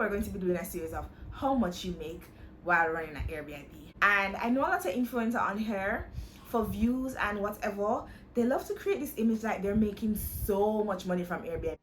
we're going to be doing a series of how much you make while running an Airbnb. And I know a lot of influencers on here, for views and whatever, they love to create this image like they're making so much money from Airbnb.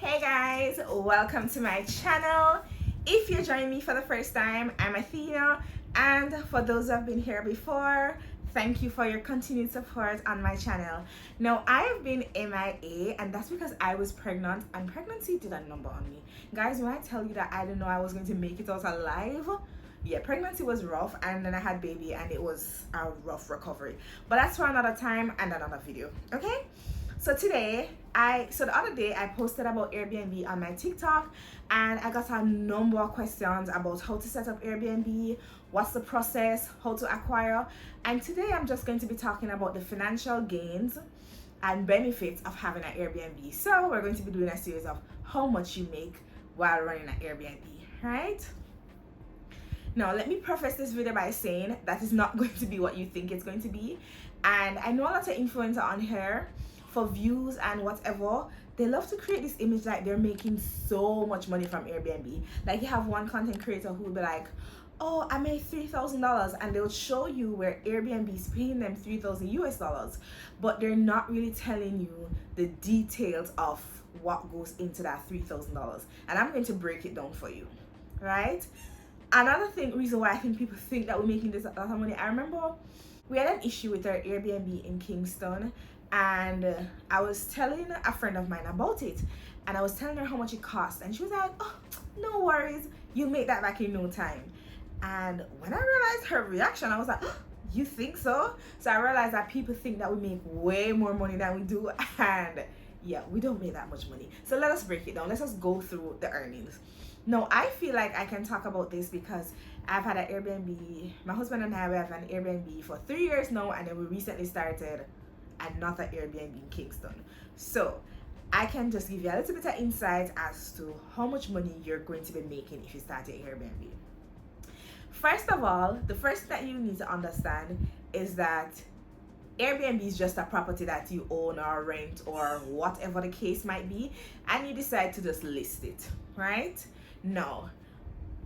Hey guys, welcome to my channel. If you're joining me for the first time, I'm Athena, and for those who have been here before, thank you for your continued support on my channel. Now, I have been MIA, and that's because I was pregnant, and pregnancy did a number on me. Guys, when I tell you that I didn't know I was going to make it out alive, yeah, pregnancy was rough, and then I had baby, and it was a rough recovery. But that's for another time and another video, okay? So today, the other day I posted about Airbnb on my TikTok, and I got a number of questions about how to set up Airbnb, what's the process, how to acquire, and today I'm just going to be talking about the financial gains and benefits of having an Airbnb. So we're going to be doing a series of how much you make while running an Airbnb, right? Now, let me preface this video by saying that is not going to be what you think it's going to be, and I know a lot of influencers on here, for views and whatever, they love to create this image like they're making so much money from Airbnb. Like, you have one content creator who will be like, oh, I made $3,000, and they'll show you where Airbnb is paying them $3,000 US, but they're not really telling you the details of what goes into that $3,000, and I'm going to break it down for you, right? Another reason why I think people think that we're making this a lot of money, I remember we had an issue with our Airbnb in Kingston, and I was telling a friend of mine about it, and I was telling her how much it cost, and she was like, oh, no worries, you'll make that back in no time. And when I realized her reaction, I was like, oh, you think so? So I realized that people think that we make way more money than we do, and yeah, we don't make that much money. So let us break it down. Let's just go through the earnings. Now, I feel like I can talk about this because I've had an Airbnb. My husband and I, we have an Airbnb for 3 years now, and then we recently started another Airbnb in Kingston. So I can just give you a little bit of insight as to how much money you're going to be making if you start an Airbnb. First of all, the first thing that you need to understand is that Airbnb is just a property that you own or rent or whatever the case might be, and you decide to just list it, right? Now,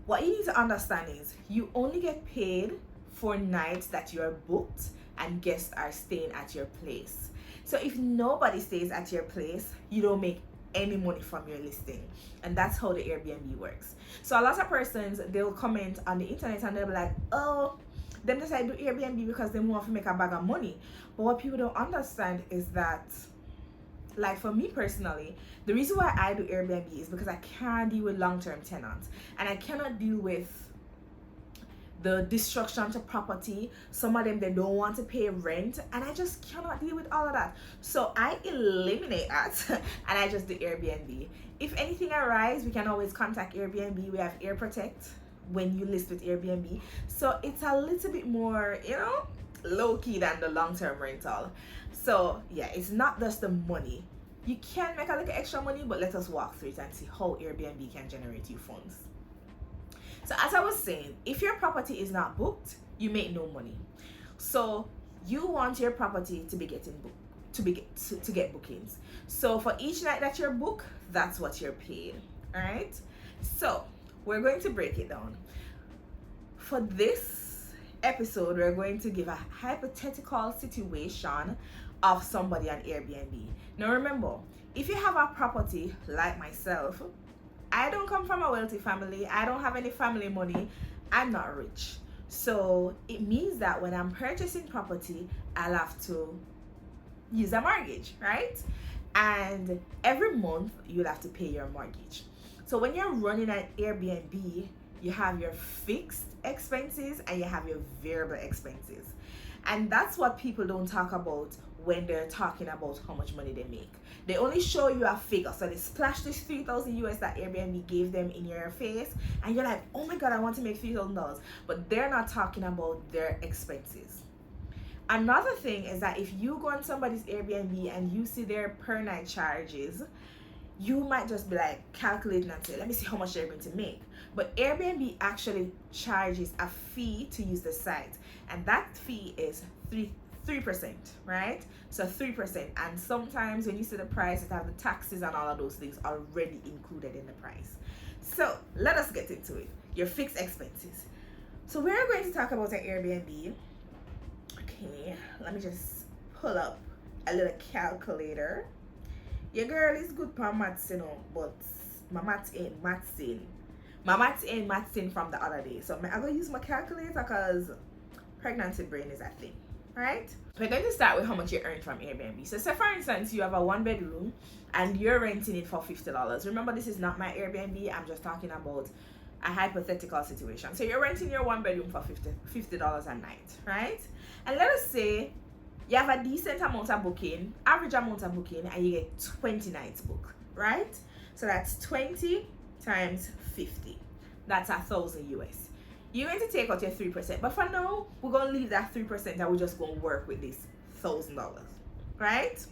what you need to understand is you only get paid for nights that you are booked and guests are staying at your place. So if nobody stays at your place, you don't make any money from your listing, and that's how the Airbnb works. So a lot of persons, they'll comment on the internet and they'll be like, oh, them decide to do Airbnb because they want to make a bag of money. But what people don't understand is that, like, for me personally, the reason why I do Airbnb is because I can't deal with long-term tenants, and I cannot deal with the destruction to property. Some of them, they don't want to pay rent, and I just cannot deal with all of that. So I eliminate that and I just do Airbnb. If anything arises, we can always contact Airbnb. We have Air Protect when you list with Airbnb, so it's a little bit more, you know, low-key than the long-term rental. So yeah, it's not just the money. You can make a little extra money, but let us walk through it and see how Airbnb can generate you funds. So as I was saying, if your property is not booked, you make no money. So you want your property to be getting booked, to get bookings. So for each night that you're booked, that's what you're paid. All right. So we're going to break it down. For this episode, we're going to give a hypothetical situation of somebody on Airbnb. Now remember, if you have a property like myself, I don't come from a wealthy family. I don't have any family money. I'm not rich. So it means that when I'm purchasing property, I'll have to use a mortgage, right? And every month you'll have to pay your mortgage. So when you're running an Airbnb, you have your fixed expenses and you have your variable expenses. And that's what people don't talk about when they're talking about how much money they make. They only show you a figure. So they splash this 3,000 US that Airbnb gave them in your face, and you're like, oh my god, I want to make $3,000. But they're not talking about their expenses. Another thing is that if you go on somebody's Airbnb and you see their per night charges, you might just be like calculating and say, let me see how much they're going to make. But Airbnb actually charges a fee to use the site, and that fee is 3%, right? So 3%. And sometimes when you see the price, it has the taxes and all of those things already included in the price. So let us get into it. Your fixed expenses. So we're going to talk about an Airbnb. Okay, let me just pull up a little calculator. Your girl is good for maths, you know, but my maths ain't mathsing. My maths ain't mathsing from the other day. So I'm going to use my calculator because pregnancy brain is a thing, right? We're going to start with how much you earn from Airbnb. So say for instance, you have a 1-bedroom and you're renting it for $50. Remember, this is not my Airbnb. I'm just talking about a hypothetical situation. So you're renting your 1-bedroom for $50 a night, right? And let us say you have a decent amount of booking, average amount of booking, and you get 20 nights booked, right? So that's 20 times 50. That's 1,000 US. You're going to take out your 3%, but for now, we're going to leave that 3% and we're just going to work with this $1,000, right?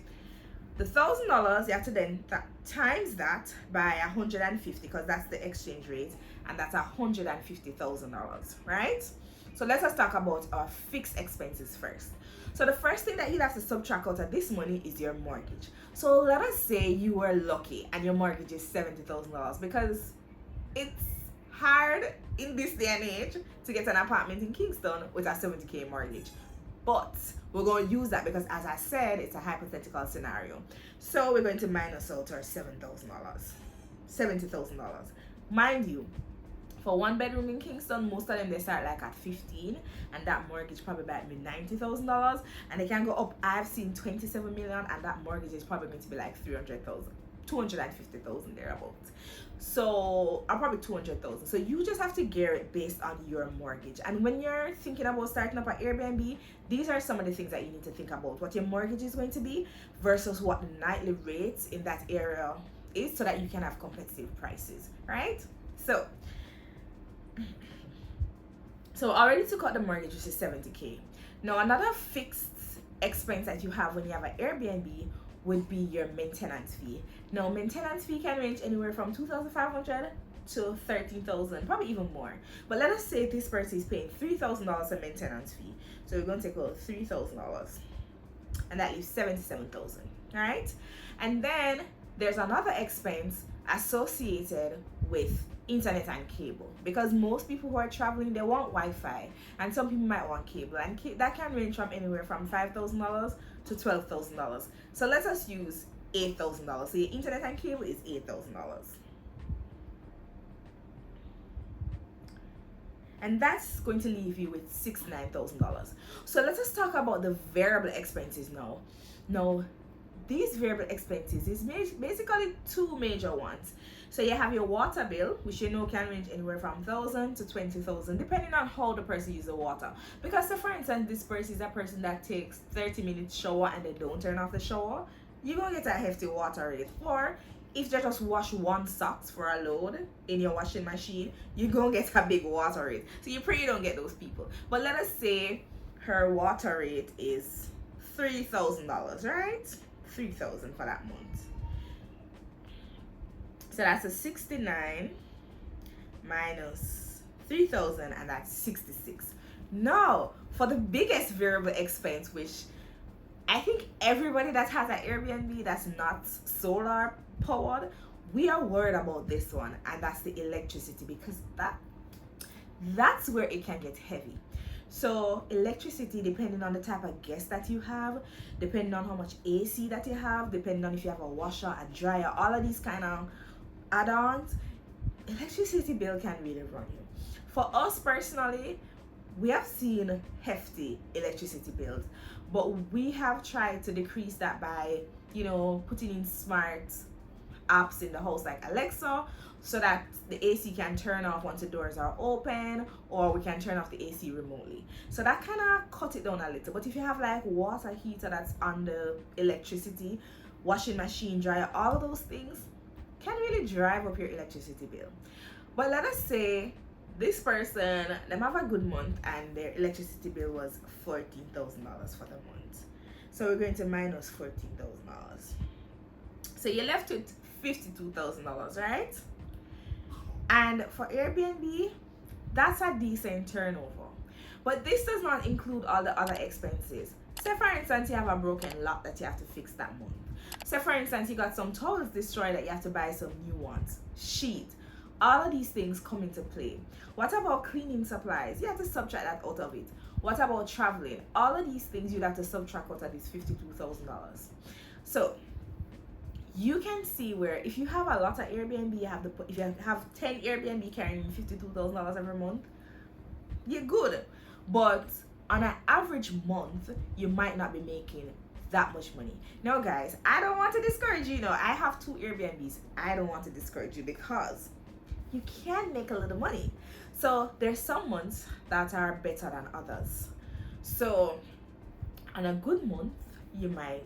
The $1,000, you have to then times that by 150 because that's the exchange rate, and that's $150,000, right? So let us talk about our fixed expenses first. So the first thing that you'll have to subtract out of this money is your mortgage. So let us say you were lucky and your mortgage is $70,000, because it's hard in this day and age to get an apartment in Kingston with a $70,000 mortgage. But we're going to use that because, as I said, it's a hypothetical scenario. So we're going to minus out our $70,000. Mind you, for 1-bedroom in Kingston, most of them they start like at 15, and that mortgage probably might be $90,000, and they can go up. I've seen 27 million, and that mortgage is probably going to be like 300,000, 250,000 thereabouts. So or probably 200,000. So you just have to gear it based on your mortgage. And when you're thinking about starting up an Airbnb, these are some of the things that you need to think about: what your mortgage is going to be versus what the nightly rates in that area is, so that you can have competitive prices, right? So already took out the mortgage, which is $70,000. Now another fixed expense that you have when you have an Airbnb would be your maintenance fee. Now maintenance fee can range anywhere from $2,500 to $13,000, probably even more. But let us say this person is paying $3,000 a maintenance fee. So we're going to take out $3,000, and that leaves $77,000. All right, and then there's another expense associated with internet and cable, because most people who are traveling, they want Wi-Fi, and some people might want cable, and that can range from anywhere from $5,000 to $12,000. So let us use $8,000. So your internet and cable is $8,000, and that's going to leave you with $69,000. So let us talk about the variable expenses now. Now these variable expenses is basically two major ones. So you have your water bill, which you know can range anywhere from $1,000 to $20,000, depending on how the person uses the water. Because so for instance, this person is a person that takes 30-minute shower and they don't turn off the shower, you're gonna get a hefty water rate. Or if they just wash one socks for a load in your washing machine, you're gonna get a big water rate. So you pray you don't get those people. But let us say her water rate is $3,000, right? $3,000 for that month. So that's a 69 minus 3,000, and that's 66. Now, for the biggest variable expense, which I think everybody that has an Airbnb that's not solar powered, we are worried about this one, and that's the electricity, because that's where it can get heavy. So electricity, depending on the type of guest that you have, depending on how much AC that you have, depending on if you have a washer, a dryer, all of these kind of add-ons, electricity bill can really run you. For us personally, we have seen hefty electricity bills, but we have tried to decrease that by, putting in smart apps in the house like Alexa, so that the AC can turn off once the doors are open, or we can turn off the AC remotely. So that kind of cut it down a little. But if you have like water heater that's on the electricity, washing machine, dryer, all of those things can really drive up your electricity bill. But let us say this person, them have a good month and their electricity bill was $14,000 for the month. So we're going to minus $14,000. So you're left with $52,000, right? And for Airbnb, that's a decent turnover. But this does not include all the other expenses. Say for instance, you have a broken lock that you have to fix that month. Say for instance, you got some towels destroyed that you have to buy some new ones. Sheet. All of these things come into play. What about cleaning supplies? You have to subtract that out of it. What about traveling? All of these things you'd have to subtract out of this $52,000. So you can see where if you have a lot of Airbnb, you have to put, if you have 10 Airbnb carrying $52,000 every month, you're good. But on an average month, you might not be making that much money. Now guys, I don't want to discourage you. I have 2 Airbnbs. I don't want to discourage you because you can make a little money. So there's some months that are better than others. So on a good month, you might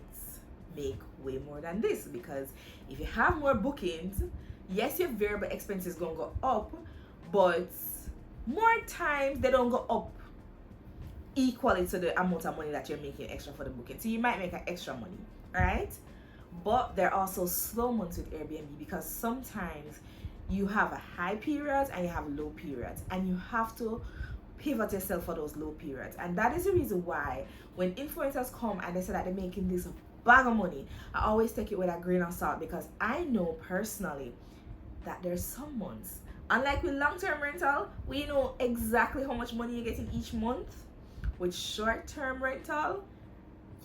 make way more than this, because if you have more bookings, yes, your variable expenses gonna go up, but more times they don't go up equally to the amount of money that you're making extra for the booking. So you might make an extra money, right? But there are also slow months with Airbnb, because sometimes you have a high period and you have low periods, and you have to pivot yourself for those low periods. And that is the reason why when influencers come and they say that they're making this bag of money, I always take it with a grain of salt, because I know personally that there's some months, unlike with long-term rental, we know exactly how much money you're getting each month. With short-term rental,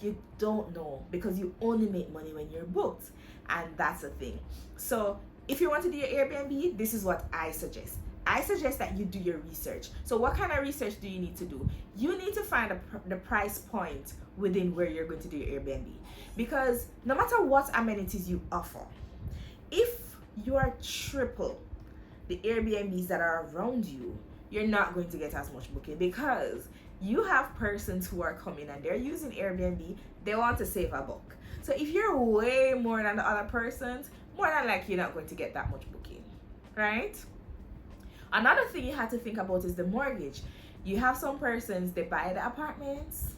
you don't know, because you only make money when you're booked, and that's the thing. So if you want to do your Airbnb, this is what I suggest. I suggest that you do your research. So what kind of research do you need to do? You need to find the price point within where you're going to do your Airbnb, because no matter what amenities you offer, if you are triple the Airbnbs that are around you, you're not going to get as much booking, because you have persons who are coming and they're using Airbnb, they want to save a buck. So if you're way more than the other persons, more than likely you're not going to get that much booking, right? Another thing you have to think about is the mortgage. You have some persons, they buy the apartments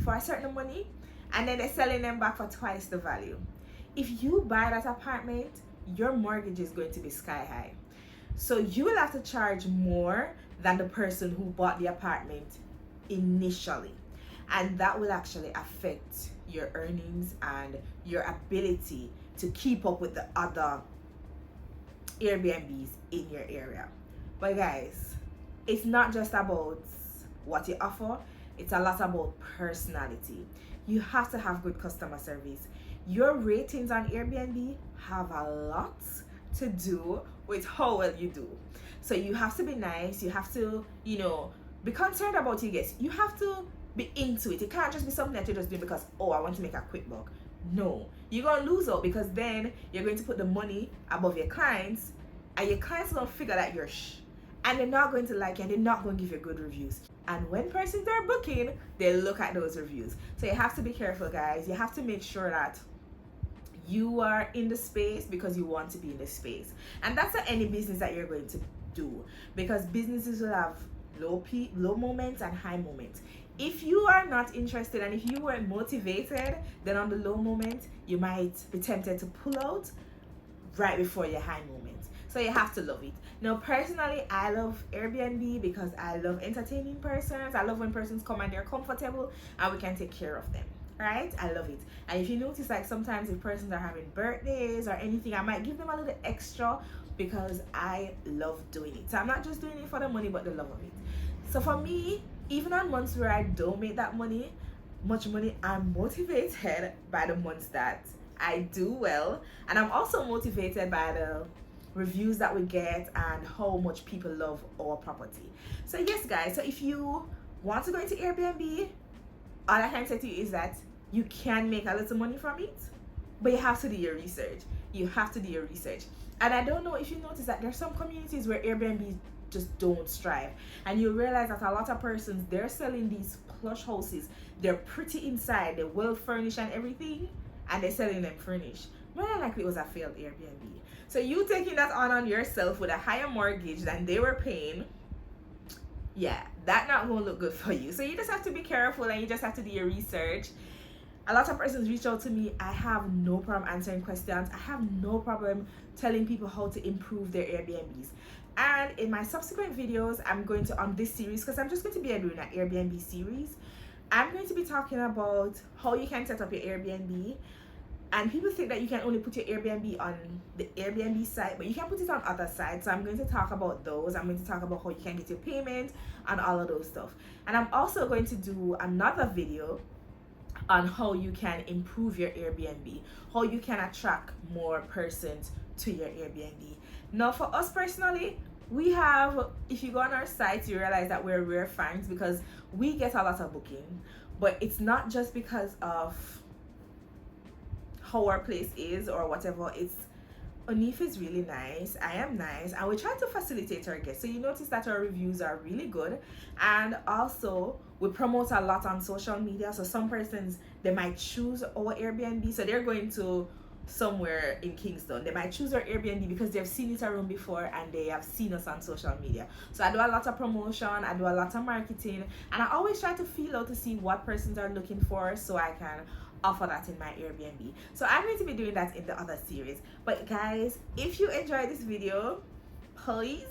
for a certain money and then they're selling them back for twice the value. If you buy that apartment, your mortgage is going to be sky high. So you will have to charge more than the person who bought the apartment initially. And that will actually affect your earnings and your ability to keep up with the other Airbnbs in your area. But guys, it's not just about what you offer, it's a lot about personality. You have to have good customer service. Your ratings on Airbnb have a lot to do with how well you do. So you have to be nice, you have to, be concerned about your guests. You have to be into it. It can't just be something that you're just doing because, oh, I want to make a quick buck. No, you're going to lose out, because then you're going to put the money above your clients, and your clients don't figure that you're and they're not going to like you, and they're not going to give you good reviews. And when persons are booking, they look at those reviews. So you have to be careful, guys. You have to make sure that you are in the space because you want to be in the space. And that's any business that you're going to do, because businesses will have low moments and high moments. If you are not interested and if you weren't motivated, then on the low moment you might be tempted to pull out right before your high moment. So you have to love it. Now personally, I love Airbnb because I love entertaining persons. I love when persons come and they're comfortable and we can take care of them, right? I love it. And if you notice, like sometimes if persons are having birthdays or anything, I might give them a little extra, because I love doing it. So I'm not just doing it for the money, but the love of it. So for me, even on months where I don't make that much money, I'm motivated by the months that I do well. And I'm also motivated by the reviews that we get and how much people love our property. So yes, guys, so if you want to go into Airbnb, all I can say to you is that you can make a little money from it, but you have to do your research. You have to do your research. And I don't know if you notice that there's some communities where Airbnb just don't strive, and you realize that a lot of persons, they're selling these plush houses. They're pretty inside, they're well furnished and everything, and they're selling them furnished. More than likely it was a failed Airbnb. So you taking that on yourself with a higher mortgage than they were paying, yeah, that not gonna look good for you. So you just have to be careful, and you just have to do your research. A lot of persons reach out to me. I have no problem answering questions. I have no problem telling people how to improve their Airbnbs. And in my subsequent videos, I'm going to, on this series, because I'm just going to be doing an Airbnb series, I'm going to be talking about how you can set up your Airbnb. And people think that you can only put your Airbnb on the Airbnb site, but you can put it on other sites. So I'm going to talk about those. I'm going to talk about how you can get your payment and all of those stuff. And I'm also going to do another video on how you can improve your Airbnb, how you can attract more persons to your Airbnb. Now, for us personally, we have, if you go on our site, you realize that we're rare finds because we get a lot of booking. But it's not just because of how our place is or whatever. It's Onif is really nice, I am nice, and we try to facilitate our guests. So you notice that our reviews are really good, and also we promote a lot on social media. So some persons, they might choose our Airbnb, so they're going to somewhere in Kingston, they might choose our Airbnb because they've seen it around before and they have seen us on social media. So I do a lot of promotion, I do a lot of marketing, and I always try to feel out to see what persons are looking for so I can offer that in my Airbnb. So I'm going to be doing that in the other series. But guys, if you enjoyed this video, please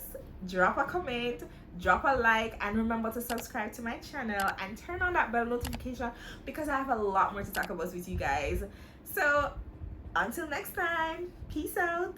drop a comment, drop a like, and remember to subscribe to my channel and turn on that bell notification because I have a lot more to talk about with you guys. So until next time, peace out.